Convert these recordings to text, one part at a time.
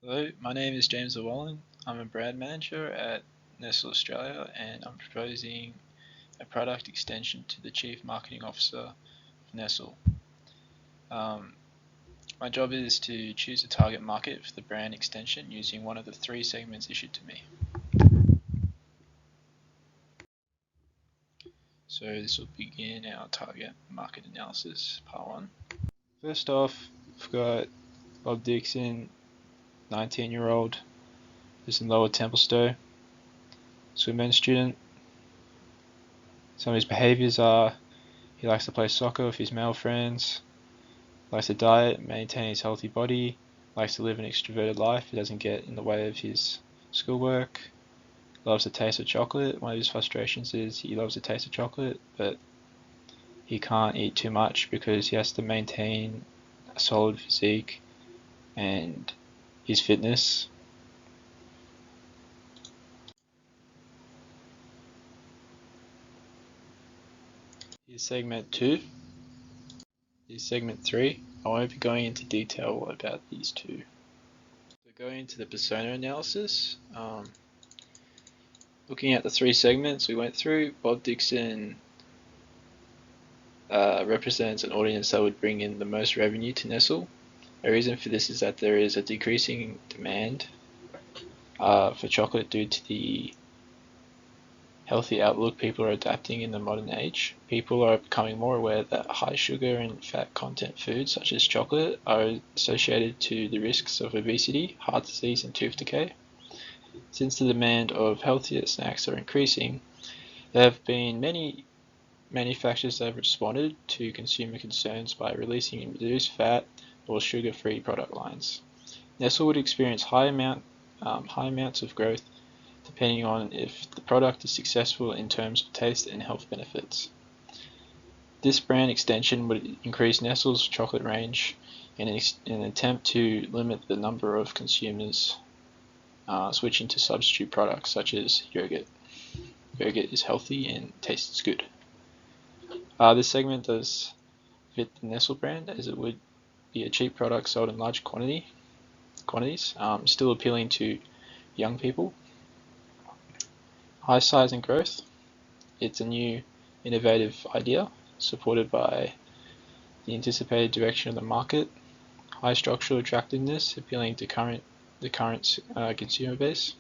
Hello, my name is James Llewellyn. I'm a brand manager at Nestle Australia and I'm proposing a product extension to the Chief Marketing Officer of Nestle. Um, my job is to choose a target market for the brand extension using one of the three segments issued to me. So this will begin our target market analysis, part 1. First off, we've got Bob Dixon, 19-year-old, lives in Lower Templestowe, swim student. Some of his behaviours are he likes to play soccer with his male friends, likes to diet, maintain his healthy body, likes to live an extroverted life. He doesn't get in the way of his schoolwork, loves the taste of chocolate. One of his frustrations is he loves the taste of chocolate, but he can't eat too much because he has to maintain a solid physique and his fitness. Here's segment 2. Here's segment 3. I won't be going into detail about these two. So going into the persona analysis, looking at the three segments we went through, Bob Dixon represents an audience that would bring in the most revenue to Nestle. A reason for this is that there is a decreasing demand for chocolate due to the healthy outlook people are adapting in the modern age. People are becoming more aware that high sugar and fat content foods such as chocolate are associated to the risks of obesity, heart disease and tooth decay. Since the demand of healthier snacks are increasing, there have been many manufacturers that have responded to consumer concerns by releasing reduced fat or sugar-free product lines. Nestle would experience high amounts of growth depending on if the product is successful in terms of taste and health benefits. This brand extension would increase Nestle's chocolate range in an attempt to limit the number of consumers switching to substitute products such as yogurt. Yogurt is healthy and tastes good. This segment does fit the Nestle brand as it would be a cheap product sold in large quantities, still appealing to young people. High size and growth. It's a new innovative idea supported by the anticipated direction of the market. High structural attractiveness appealing to the current consumer base.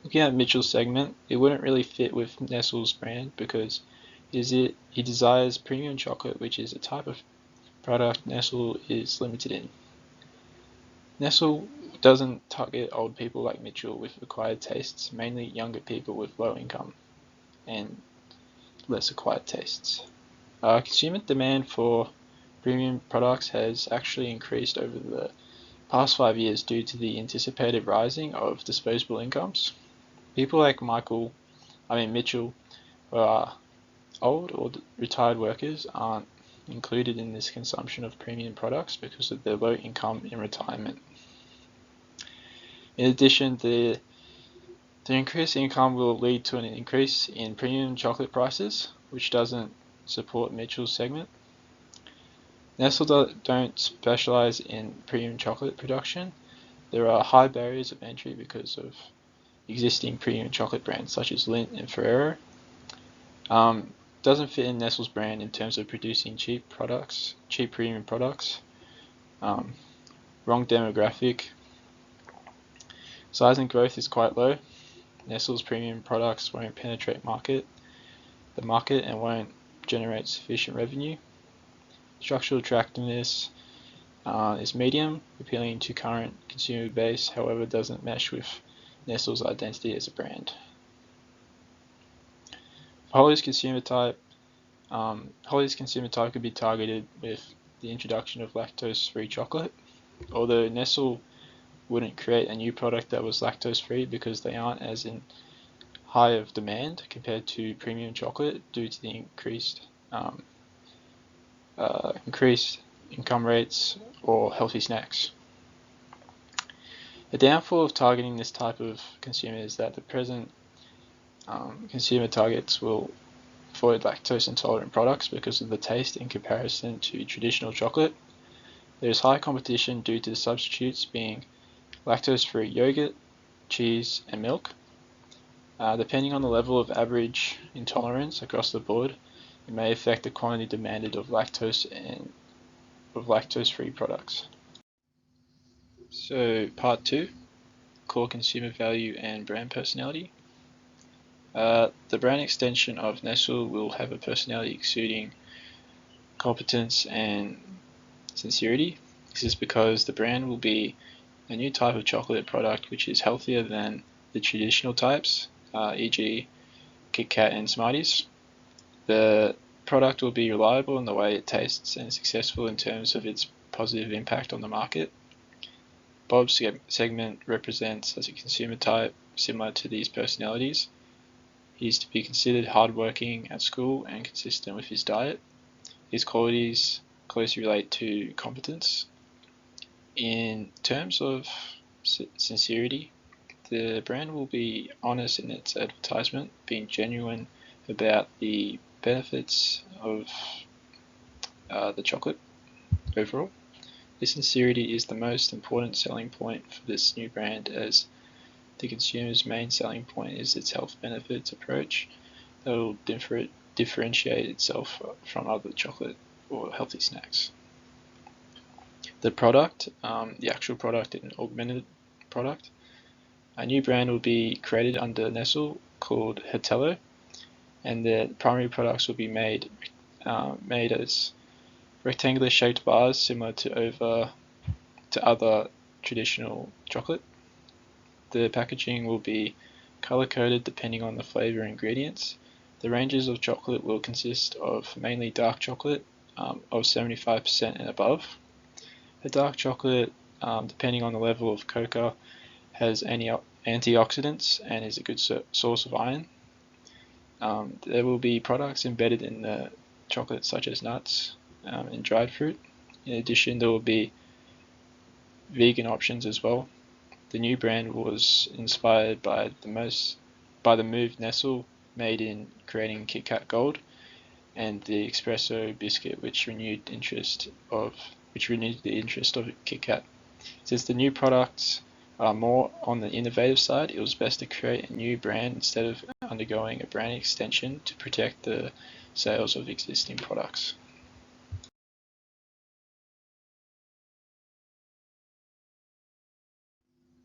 Looking at Mitchell's segment, it wouldn't really fit with Nestle's brand because he desires premium chocolate, which is a type of product Nestle is limited in. Nestle doesn't target old people like Mitchell with acquired tastes, mainly younger people with low income and less acquired tastes. Consumer demand for premium products has actually increased over the past 5 years due to the anticipated rising of disposable incomes. People like Mitchell, who are old or retired workers, aren't included in this consumption of premium products because of their low income in retirement. In addition, the increased income will lead to an increase in premium chocolate prices, which doesn't support Mitchell's segment. Nestle don't specialize in premium chocolate production. There are high barriers of entry because of existing premium chocolate brands such as Lindt and Ferrero. Doesn't fit in Nestle's brand in terms of producing cheap premium products. Wrong demographic. Size and growth is quite low. Nestle's premium products won't penetrate the market and won't generate sufficient revenue. Structural attractiveness is medium, appealing to current consumer base, however doesn't mesh with Nestle's identity as a brand. Holly's consumer type could be targeted with the introduction of lactose-free chocolate, although Nestle wouldn't create a new product that was lactose-free because they aren't as in high of demand compared to premium chocolate due to the increased income rates or healthy snacks. The downfall of targeting this type of consumer is that the present consumer targets will avoid lactose intolerant products because of the taste in comparison to traditional chocolate. There is high competition due to the substitutes being lactose-free yogurt, cheese, and milk. Depending on the level of average intolerance across the board, it may affect the quantity demanded of lactose and of lactose-free products. So part 2, core consumer value and brand personality. The brand extension of Nestle will have a personality exuding competence and sincerity. This is because the brand will be a new type of chocolate product which is healthier than the traditional types, e.g. Kit Kat and Smarties. The product will be reliable in the way it tastes and successful in terms of its positive impact on the market. Bob's segment represents as a consumer type similar to these personalities. He is to be considered hardworking at school and consistent with his diet. His qualities closely relate to competence. In terms of sincerity, the brand will be honest in its advertisement, being genuine about the benefits of the chocolate overall. This sincerity is the most important selling point for this new brand, as the consumer's main selling point is its health benefits approach that will differentiate itself from other chocolate or healthy snacks. The product, the actual product and augmented product, a new brand will be created under Nestle called Hetello, and the primary products will be made as rectangular shaped bars similar to other traditional chocolate. The packaging will be color coded depending on the flavor and ingredients. The ranges of chocolate will consist of mainly dark chocolate of 75% and above. The dark chocolate, depending on the level of cocoa, has antioxidants and is a good source of iron. There will be products embedded in the chocolate such as nuts and dried fruit. In addition, there will be vegan options as well. The new brand was inspired by the move Nestle made in creating Kit Kat Gold and the espresso biscuit, which renewed the interest of Kit Kat. Since the new products are more on the innovative side, it was best to create a new brand instead of undergoing a brand extension to protect the sales of existing products.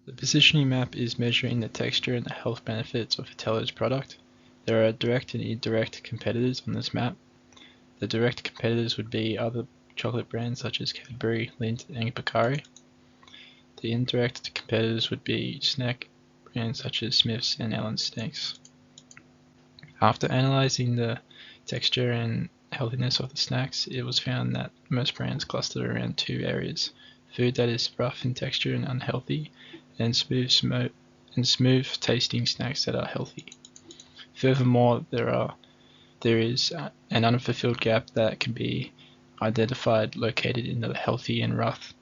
The positioning map is measuring the texture and the health benefits of Hetello's product. There are direct and indirect competitors on this map. The direct competitors would be other chocolate brands such as Cadbury, Lindt, and Pocari. The indirect competitors would be snack brands such as Smith's and Allen Snacks. After analyzing the texture and healthiness of the snacks, it was found that most brands clustered around two areas: food that is rough in texture and unhealthy, and smooth tasting snacks that are healthy. Furthermore, there is an unfulfilled gap that can be identified located in the healthy and rough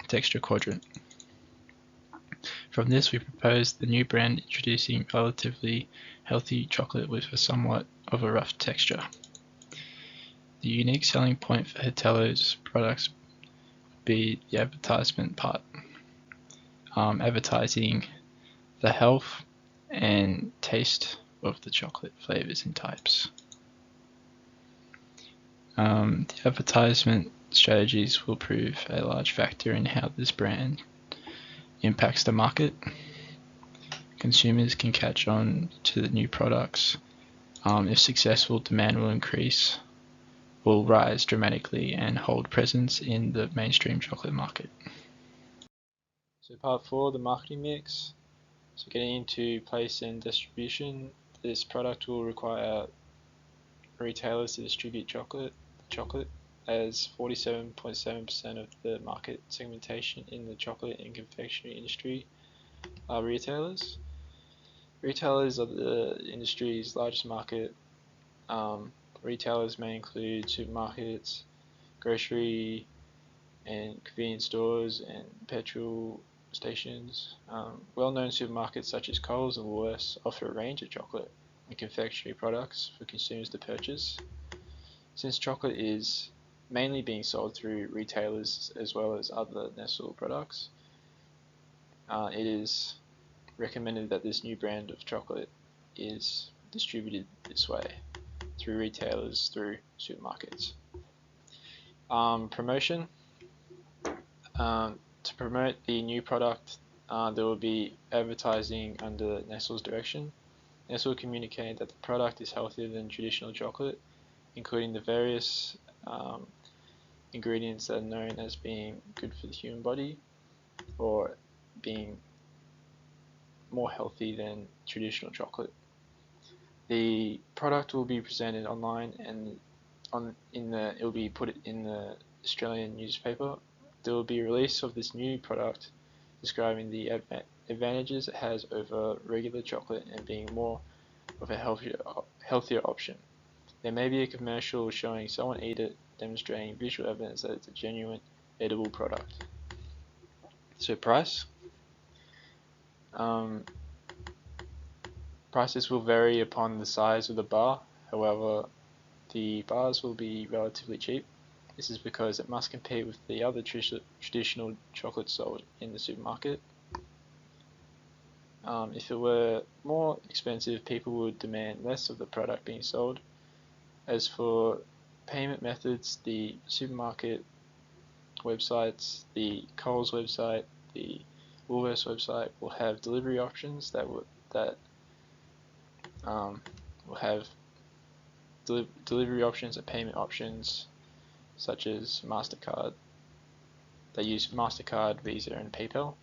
texture quadrant. From this, we propose the new brand introducing relatively healthy chocolate with somewhat of a rough texture. The unique selling point for Hetello's products would be the advertisement part, advertising the health and taste of the chocolate flavors and types. The advertisement strategies will prove a large factor in how this brand impacts the market. Consumers can catch on to the new products. If successful, demand will rise dramatically and hold presence in the mainstream chocolate market. So part 4, the marketing mix. So getting into place and distribution, this product will require retailers to distribute chocolate as 47.7% of the market segmentation in the chocolate and confectionery industry are retailers. Retailers are the industry's largest market. Retailers may include supermarkets, grocery and convenience stores, and petrol stations. Well-known supermarkets such as Coles and Woolworths offer a range of chocolate and confectionery products for consumers to purchase. Since chocolate is mainly being sold through retailers as well as other Nestle products, it is recommended that this new brand of chocolate is distributed this way through retailers, through supermarkets. Promotion. To promote the new product, there will be advertising under Nestle's direction. Nestle will communicate that the product is healthier than traditional chocolate, including the various ingredients that are known as being good for the human body or being more healthy than traditional chocolate. The product will be presented online and it will be put in the Australian newspaper. There will be a release of this new product describing the advantages it has over regular chocolate and being more of a healthier option. There may be a commercial showing someone eat it, demonstrating visual evidence that it's a genuine edible product. So price. Prices will vary upon the size of the bar. However, the bars will be relatively cheap. This is because it must compete with the other traditional chocolate sold in the supermarket. If it were more expensive, people would demand less of the product being sold. As for payment methods, the supermarket websites, the Coles website, the Woolworths website will have delivery options that will have delivery options and payment options such as MasterCard. They use MasterCard, Visa and PayPal.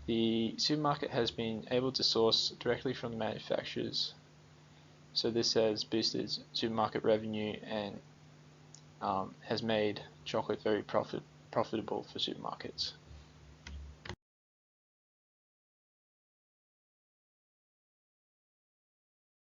The supermarket has been able to source directly from the manufacturers, so this has boosted supermarket revenue and has made chocolate very profitable for supermarkets.